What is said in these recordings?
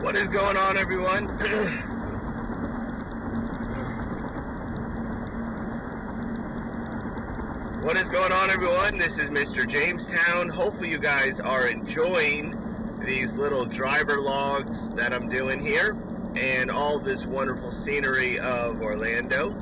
What is going on, everyone? What is going on, everyone? This is Mr. Jamestown. Hopefully you guys are enjoying these little driver logs that I'm doing here and all this wonderful scenery of Orlando.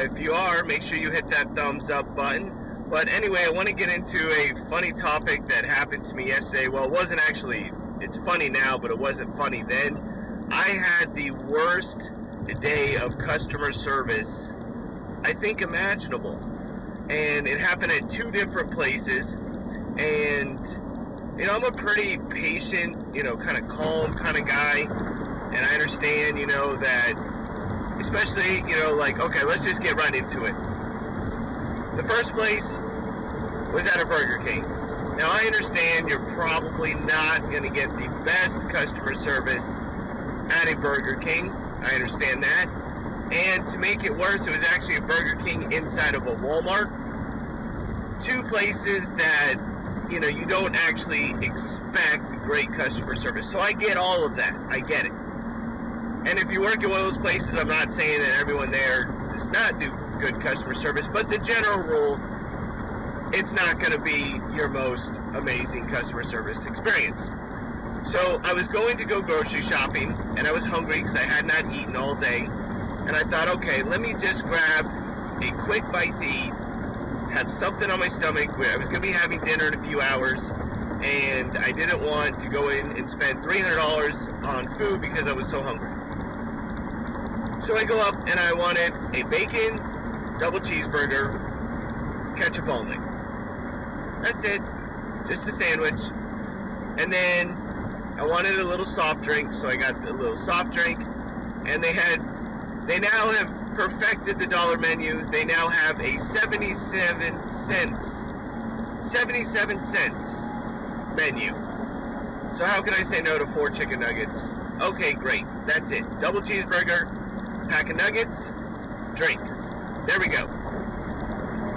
If you are, make sure you hit that thumbs up button. But anyway, I want to get into a funny topic that happened to me yesterday. Well, it wasn't actually, it's funny now, but it wasn't funny then. I had the worst day of customer service I think imaginable. And it happened at 2 different places. And, you know, I'm a pretty patient, you know, kind of calm kind of guy. And I understand, you know, that, especially, you know, like, okay, let's just get right into it. The first place was at a Burger King. Now, I understand you're probably not going to get the best customer service at a Burger King. I understand that. And to make it worse, it was actually a Burger King inside of a Walmart. 2 places that, you know, you don't actually expect great customer service. So I get all of that. I get it. And if you work at one of those places, I'm not saying that everyone there does not do good customer service, but the general rule, it's not going to be your most amazing customer service experience. So I was going to go grocery shopping, and I was hungry because I had not eaten all day. And I thought, okay, let me just grab a quick bite to eat, have something on my stomach. I was going to be having dinner in a few hours, and I didn't want to go in and spend $300 on food because I was so hungry. So I go up, and I wanted a bacon double cheeseburger, ketchup only. That's it, just a sandwich. And then I wanted a little soft drink, so I got a little soft drink. And they now have perfected the dollar menu. They now have a 77 cents menu. So how can I say no to 4 chicken nuggets? Okay, great, that's it. Double cheeseburger, pack of nuggets, drink. There we go.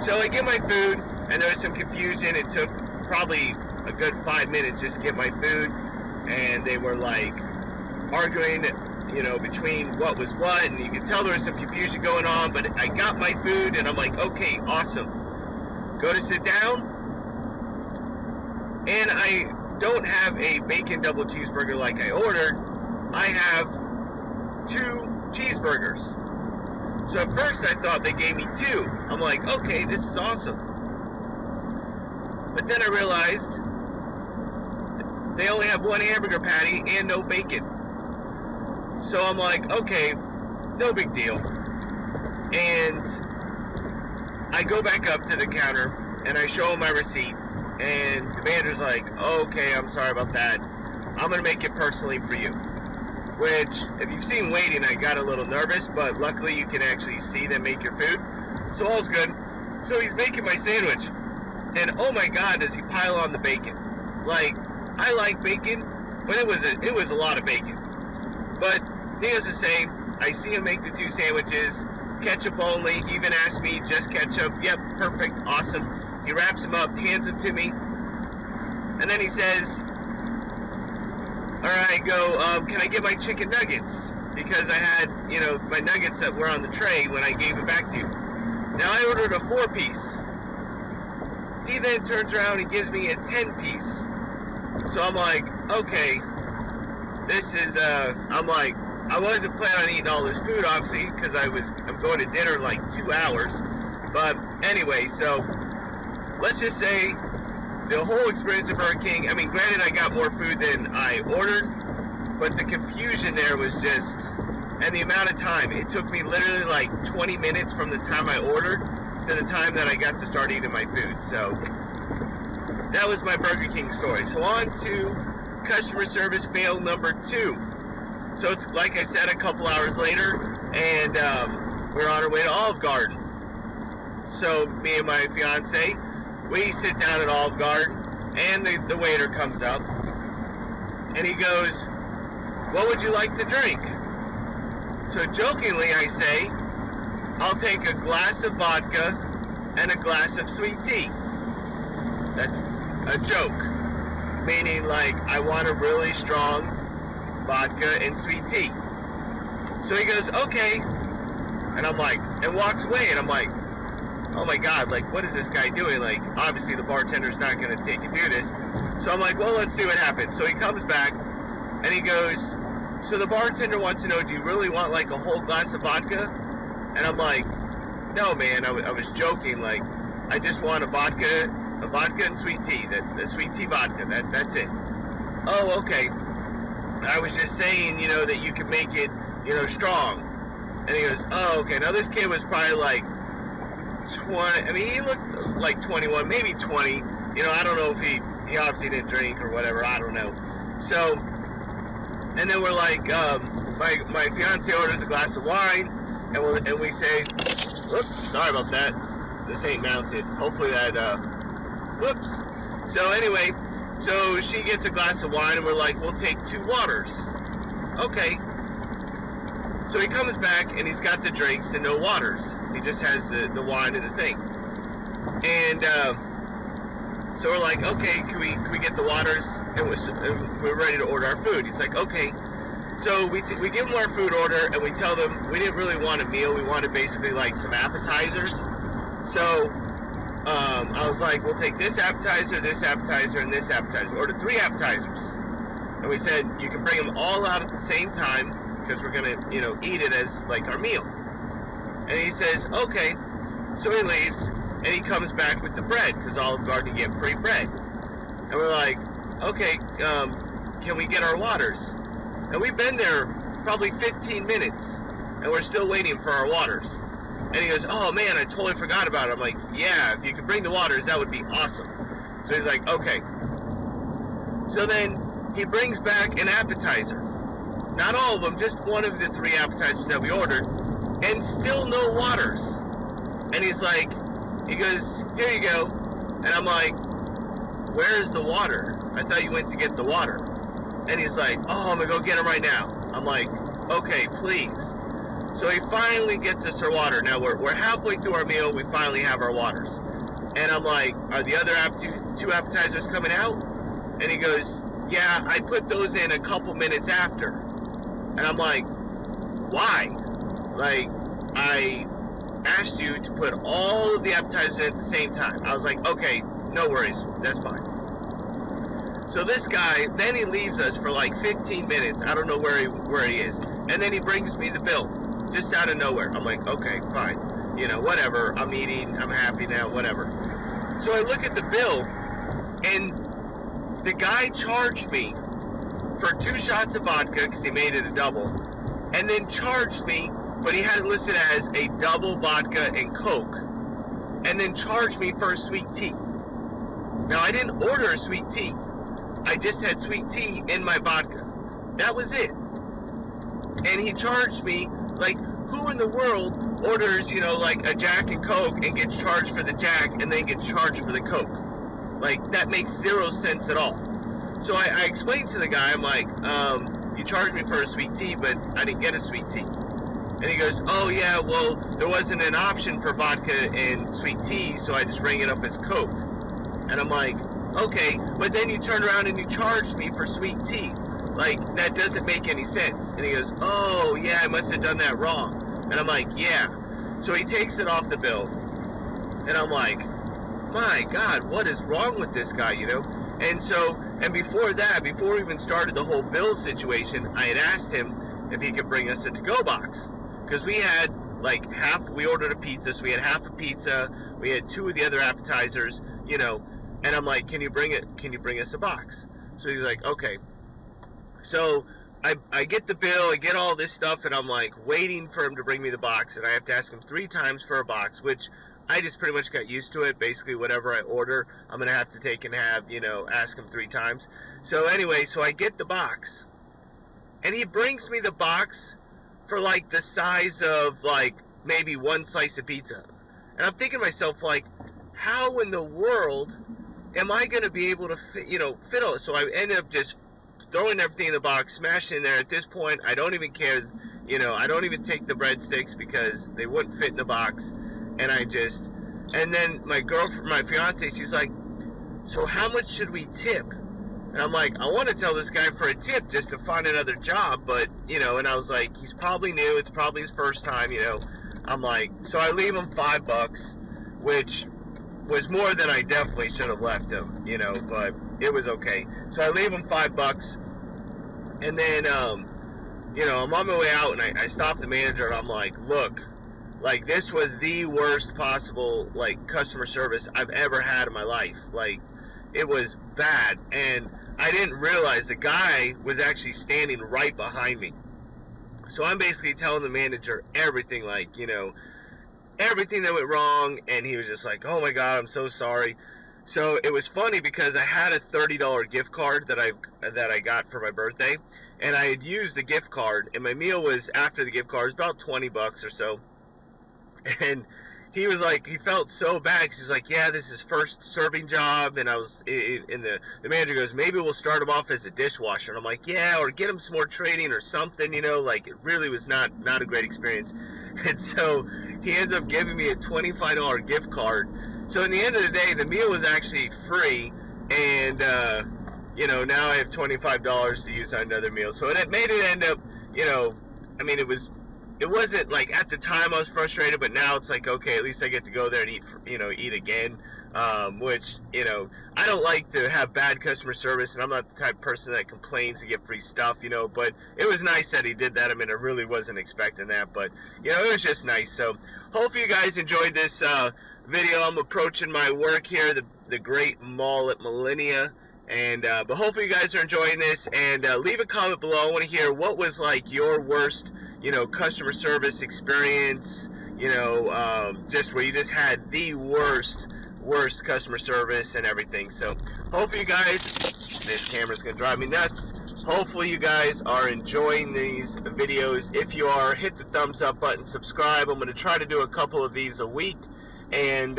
So I get my food, and there was some confusion. It took probably a good 5 minutes just to get my food, and they were like arguing, you know, between what was what, and you could tell there was some confusion going on. But I got my food, and I'm like, okay, awesome. Go to sit down, and I don't have a bacon double cheeseburger like I ordered. I have 2 cheeseburgers. So at first I thought they gave me 2. I'm like, okay, this is awesome. But then I realized they only have 1 hamburger patty and no bacon. So I'm like, okay, no big deal. And I go back up to the counter and I show him my receipt. And the manager's like, okay, I'm sorry about that. I'm going to make it personally for you. Which, if you've seen waiting, I got a little nervous, but luckily you can actually see them make your food. So all's good. So he's making my sandwich. And oh my God, does he pile on the bacon. Like, I like bacon, but it was a lot of bacon. But needless to say, I see him make the 2 sandwiches, ketchup only. He even asked me, just ketchup. Yep, perfect, awesome. He wraps them up, hands them to me, and then he says, alright, can I get my chicken nuggets? Because I had, you know, my nuggets that were on the tray when I gave it back to you. Now I ordered a 4-piece. He then turns around and gives me a 10-piece. So I'm like, okay, this is, I'm like, I wasn't planning on eating all this food, obviously, because I'm going to dinner in like 2 hours. But anyway, so let's just say the whole experience of Burger King, I mean, granted, I got more food than I ordered, but the confusion there was just, and the amount of time, it took me literally like 20 minutes from the time I ordered to the time that I got to start eating my food. So that was my Burger King story. So on to customer service fail number 2. So it's like I said, a couple hours later, and we're on our way to Olive Garden. So me and my fiance, we sit down at Olive Garden, and the waiter comes up, And he goes, what would you like to drink? So jokingly I say, I'll take a glass of vodka and a glass of sweet tea. That's a joke, meaning like I want a really strong vodka and sweet tea. So he goes, okay, and I'm like, and walks away, and I'm like, oh my God, like what is this guy doing? Like obviously the bartender's not going to take and do this. So I'm like, well, let's see what happens. So he comes back and he goes, so the bartender wants to know, do you really want like a whole glass of vodka? And I'm like, no man, I was joking, like I just want a vodka and sweet tea, the sweet tea vodka, that's it. Oh, okay. I was just saying, you know, that you can make it, you know, strong. And he goes, oh, okay. Now this kid was probably like 20, I mean, he looked like 21, maybe 20. You know, I don't know if he obviously didn't drink or whatever, I don't know. So, and then we're like, my fiance orders a glass of wine, and we say, whoops, sorry about that. This ain't mounted. Hopefully that, whoops. So anyway, so she gets a glass of wine, and we're like, we'll take 2 waters. Okay. So he comes back, and he's got the drinks and no waters. He just has the wine and the thing. And so we're like, okay, can we get the waters? And we're ready to order our food. He's like, okay. So we give him our food order, and we tell them we didn't really want a meal. We wanted basically like some appetizers. So I was like, we'll take this appetizer, and this appetizer. Ordered 3 appetizers. And we said, you can bring them all out at the same time, because we're going to, you know, eat it as like our meal. And he says, okay. So he leaves, and he comes back with the bread, because Olive Garden get free bread. And we're like, okay, can we get our waters? And we've been there probably 15 minutes, and we're still waiting for our waters. And he goes, oh man, I totally forgot about it. I'm like, yeah, if you could bring the waters, that would be awesome. So he's like, okay. So then he brings back an appetizer. Not all of them, just one of the 3 appetizers that we ordered, and still no waters. And he's like, he goes, here you go. And I'm like, where's the water? I thought you went to get the water. And he's like, oh, I'm going to go get it right now. I'm like, okay, please. So he finally gets us our water. Now we're halfway through our meal. We finally have our waters. And I'm like, are the other 2 appetizers coming out? And he goes, yeah, I put those in a couple minutes after. And I'm like, why? Like, I asked you to put all of the appetizers in at the same time. I was like, okay, no worries, that's fine. So this guy, then he leaves us for like 15 minutes. I don't know where he is. And then he brings me the bill, just out of nowhere. I'm like, okay, fine. You know, whatever. I'm eating. I'm happy now, whatever. So I look at the bill, and the guy charged me for 2 shots of vodka, because he made it a double, and then charged me, but he had it listed as a double vodka and Coke, and then charged me for a sweet tea. Now, I didn't order a sweet tea. I just had sweet tea in my vodka. That was it. And he charged me, like, who in the world orders, you know, like a Jack and Coke and gets charged for the Jack and then gets charged for the Coke? Like, that makes 0 sense at all. So I explained to the guy, I'm like, you charged me for a sweet tea, but I didn't get a sweet tea. And he goes, oh yeah, well, there wasn't an option for vodka and sweet tea, so I just rang it up as Coke. And I'm like, okay, but then you turned around and you charged me for sweet tea. Like, that doesn't make any sense. And he goes, oh yeah, I must have done that wrong. And I'm like, yeah. So he takes it off the bill. And I'm like, my God, what is wrong with this guy, you know? And so, and before that, before we even started the whole bill situation, I had asked him if he could bring us a to-go box. Because we had like we ordered a pizza, so we had half a pizza, we had 2 of the other appetizers, you know, and I'm like, can you bring us a box? So he's like, okay. So I get the bill, I get all this stuff, and I'm like waiting for him to bring me the box, and I have to ask him 3 times for a box, which I just pretty much got used to it. Basically, whatever I order, I'm going to have to take and have, you know, ask him 3 times. So anyway, so I get the box, and he brings me the box for like the size of like maybe 1 slice of pizza. And I'm thinking to myself, like, how in the world am I going to be able to fit all? So I ended up just throwing everything in the box, smashing in there. At this point, I don't even care, you know, I don't even take the breadsticks because they wouldn't fit in the box. And and then my girlfriend, my fiance, she's like, so how much should we tip? And I'm like, I want to tell this guy for a tip just to find another job, but, you know, and I was like, he's probably new, it's probably his first time, you know. I'm like, so I leave him $5, which was more than I definitely should have left him, you know, but it was okay. So I leave him $5, and then, you know, I'm on my way out, and I stop the manager, and I'm like, look, like, this was the worst possible, like, customer service I've ever had in my life. Like, it was bad, and I didn't realize the guy was actually standing right behind me. So I'm basically telling the manager everything, like, you know, everything that went wrong, and he was just like, oh my God, I'm so sorry. So it was funny because I had a $30 gift card that I got for my birthday, and I had used the gift card, and my meal was, after the gift card, was about $20 or so. And he was like, he felt so bad because he was like, yeah, this is his first serving job. And I was, and the manager goes, maybe we'll start him off as a dishwasher. And I'm like, yeah, or get him some more training or something, you know, like, it really was not a great experience. And so he ends up giving me a $25 gift card. So in the end of the day, the meal was actually free. And, you know, now I have $25 to use on another meal. So it made it end up, you know, I mean, it wasn't like, at the time I was frustrated, but now it's like, okay, at least I get to go there and eat, you know, eat again, which, you know, I don't like to have bad customer service, and I'm not the type of person that complains to get free stuff, you know, but it was nice that he did that. I mean, I really wasn't expecting that, but, you know, it was just nice. So hopefully you guys enjoyed this video. I'm approaching my work here, the Great Mall at Millenia. And but hopefully you guys are enjoying this, and leave a comment below. I want to hear what was like your worst, you know, customer service experience, you know, just where you just had the worst customer service and everything. So hopefully you guys, this camera's gonna drive me nuts. Hopefully you guys are enjoying these videos. If you are, hit the thumbs up button, subscribe. I'm gonna try to do a couple of these a week, and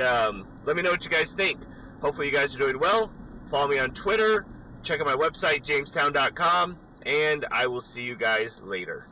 let me know what you guys think. Hopefully you guys are doing well. Follow me on Twitter, check out my website, jamestown.com, and I will see you guys later.